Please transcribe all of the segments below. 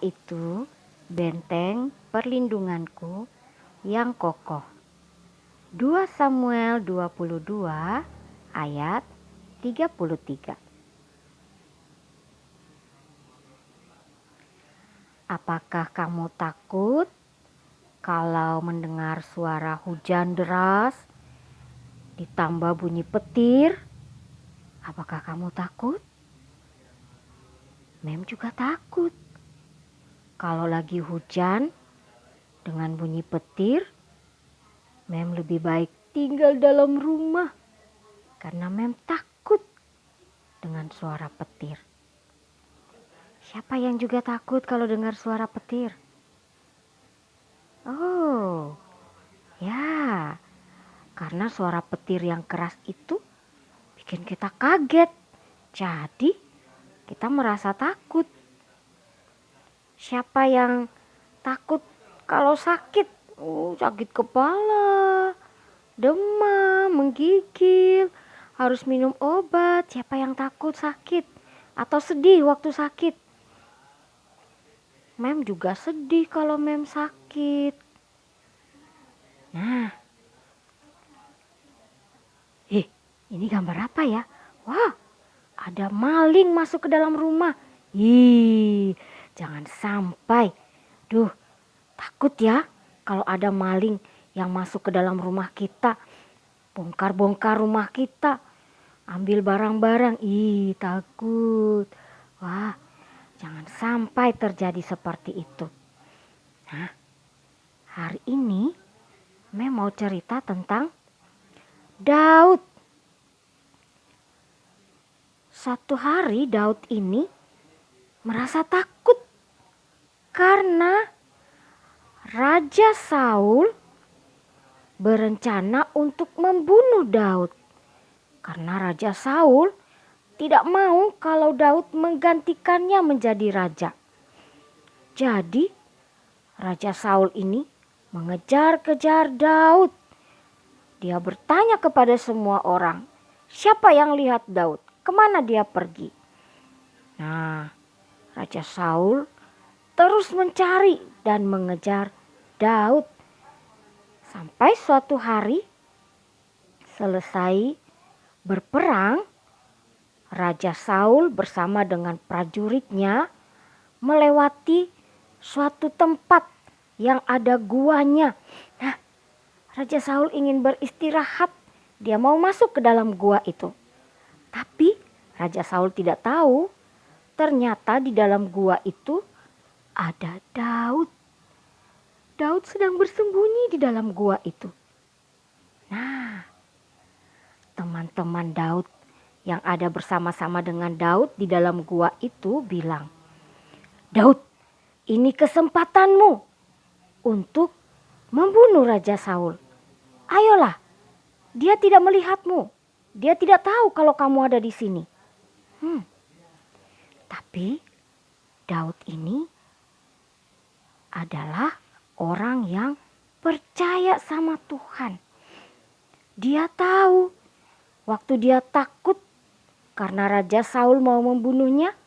itu benteng perlindunganku yang kokoh. 2 Samuel 22 ayat 33. Apakah kamu takut kalau mendengar suara hujan deras ditambah bunyi petir? Apakah kamu takut? Mem juga takut. Kalau lagi hujan dengan bunyi petir, Mem lebih baik tinggal dalam rumah karena Mem takut dengan suara petir. Siapa yang juga takut kalau dengar suara petir? Oh, ya, karena suara petir yang keras itu bikin kita kaget. Jadi, kita merasa takut. Siapa yang takut kalau sakit? Sakit kepala, demam, menggigil, harus minum obat. Siapa yang takut sakit atau sedih waktu sakit? Mem juga sedih kalau Mem sakit. Nah, ini gambar apa ya? Wah, ada maling masuk ke dalam rumah. Jangan sampai. Takut ya kalau ada maling yang masuk ke dalam rumah kita. Bongkar-bongkar rumah kita. Ambil barang-barang. Takut. Wah, jangan sampai terjadi seperti itu. Nah, hari ini Mem mau cerita tentang Daud. Satu hari Daud ini merasa takut karena Raja Saul berencana untuk membunuh Daud. Karena Raja Saul tidak mau kalau Daud menggantikannya menjadi raja. Jadi Raja Saul ini mengejar-kejar Daud. Dia bertanya kepada semua orang, siapa yang lihat Daud? Kemana dia pergi? Nah, Raja Saul terus mencari dan mengejar Daud. Sampai suatu hari selesai berperang, Raja Saul bersama dengan prajuritnya melewati suatu tempat yang ada guanya. Nah, Raja Saul ingin beristirahat. Dia mau masuk ke dalam gua itu. Tapi Raja Saul tidak tahu ternyata di dalam gua itu ada Daud. Daud sedang bersembunyi di dalam gua itu. Nah, teman-teman Daud yang ada bersama-sama dengan Daud di dalam gua itu bilang, Daud, ini kesempatanmu untuk membunuh Raja Saul. Ayolah, dia tidak melihatmu. Dia tidak tahu kalau kamu ada di sini. Tapi Daud ini adalah orang yang percaya sama Tuhan. Dia tahu waktu dia takut karena Raja Saul mau membunuhnya,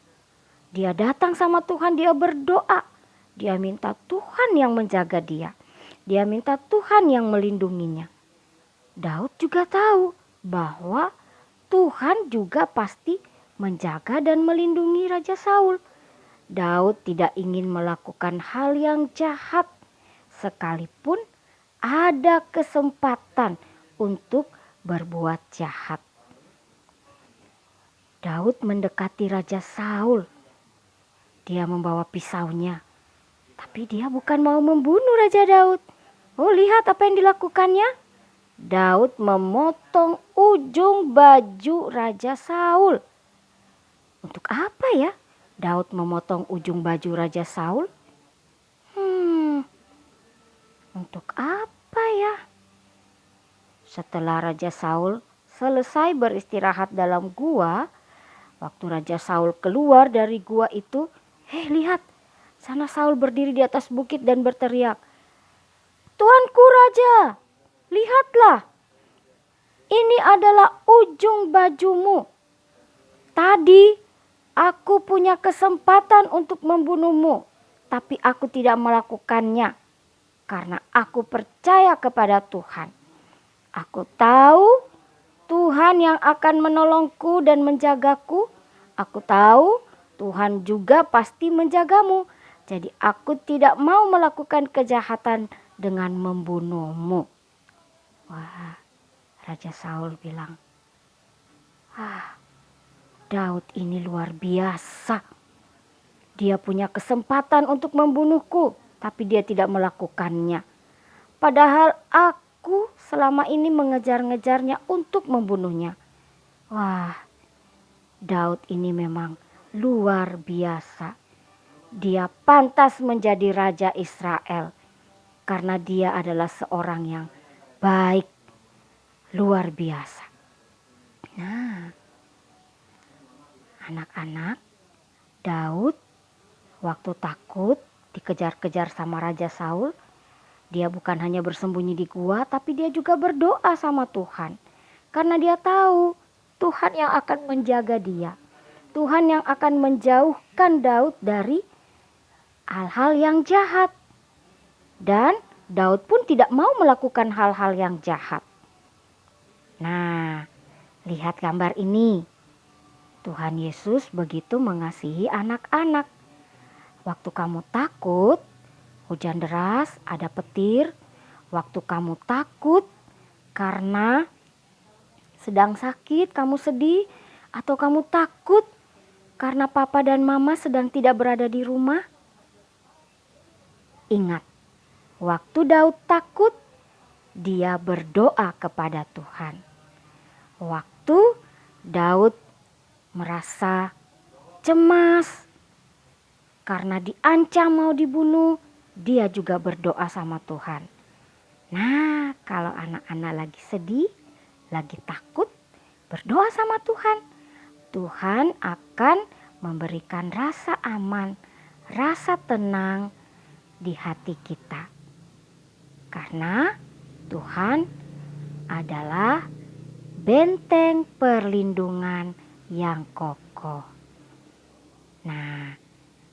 dia datang sama Tuhan, dia berdoa. Dia minta Tuhan yang menjaga dia. Dia minta Tuhan yang melindunginya. Daud juga tahu bahwa Tuhan juga pasti menjaga dan melindungi Raja Saul. Daud tidak ingin melakukan hal yang jahat sekalipun ada kesempatan untuk berbuat jahat. Daud mendekati Raja Saul. Dia membawa pisaunya. Tapi dia bukan mau membunuh Raja Daud. Lihat apa yang dilakukannya. Daud memotong ujung baju Raja Saul. Untuk apa ya Daud memotong ujung baju Raja Saul? Untuk apa ya? Setelah Raja Saul selesai beristirahat dalam gua, waktu Raja Saul keluar dari gua itu, lihat, sana Saul berdiri di atas bukit dan berteriak, Tuanku Raja, lihatlah, ini adalah ujung bajumu. Tadi aku punya kesempatan untuk membunuhmu, tapi aku tidak melakukannya karena aku percaya kepada Tuhan. Aku tahu Tuhan yang akan menolongku dan menjagaku. Aku tahu Tuhan juga pasti menjagamu. Jadi aku tidak mau melakukan kejahatan dengan membunuhmu. Wah, Raja Saul bilang, Daud ini luar biasa. Dia punya kesempatan untuk membunuhku, tapi dia tidak melakukannya. Padahal aku selama ini mengejar-ngejarnya untuk membunuhnya. Wah, Daud ini memang luar biasa. Dia pantas menjadi raja Israel karena dia adalah seorang yang baik, luar biasa. Nah, anak-anak, Daud waktu takut dikejar-kejar sama Raja Saul, dia bukan hanya bersembunyi di gua, tapi dia juga berdoa sama Tuhan. Karena dia tahu Tuhan yang akan menjaga dia. Tuhan yang akan menjauhkan Daud dari hal-hal yang jahat. Dan Daud pun tidak mau melakukan hal-hal yang jahat. Nah, lihat gambar ini. Tuhan Yesus begitu mengasihi anak-anak. Waktu kamu takut, hujan deras, ada petir. Waktu kamu takut karena sedang sakit, kamu sedih. Atau kamu takut karena papa dan mama sedang tidak berada di rumah. Ingat, waktu Daud takut, dia berdoa kepada Tuhan. Waktu Daud merasa cemas karena diancam mau dibunuh, dia juga berdoa sama Tuhan. Nah, kalau anak-anak lagi sedih, lagi takut, berdoa sama Tuhan. Tuhan akan memberikan rasa aman, rasa tenang di hati kita. Karena Tuhan adalah benteng perlindungan yang kokoh. Nah,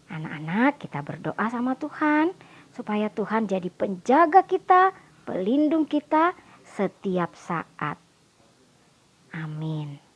anak-anak, kita berdoa sama Tuhan supaya Tuhan jadi penjaga kita, pelindung kita setiap saat. Amin.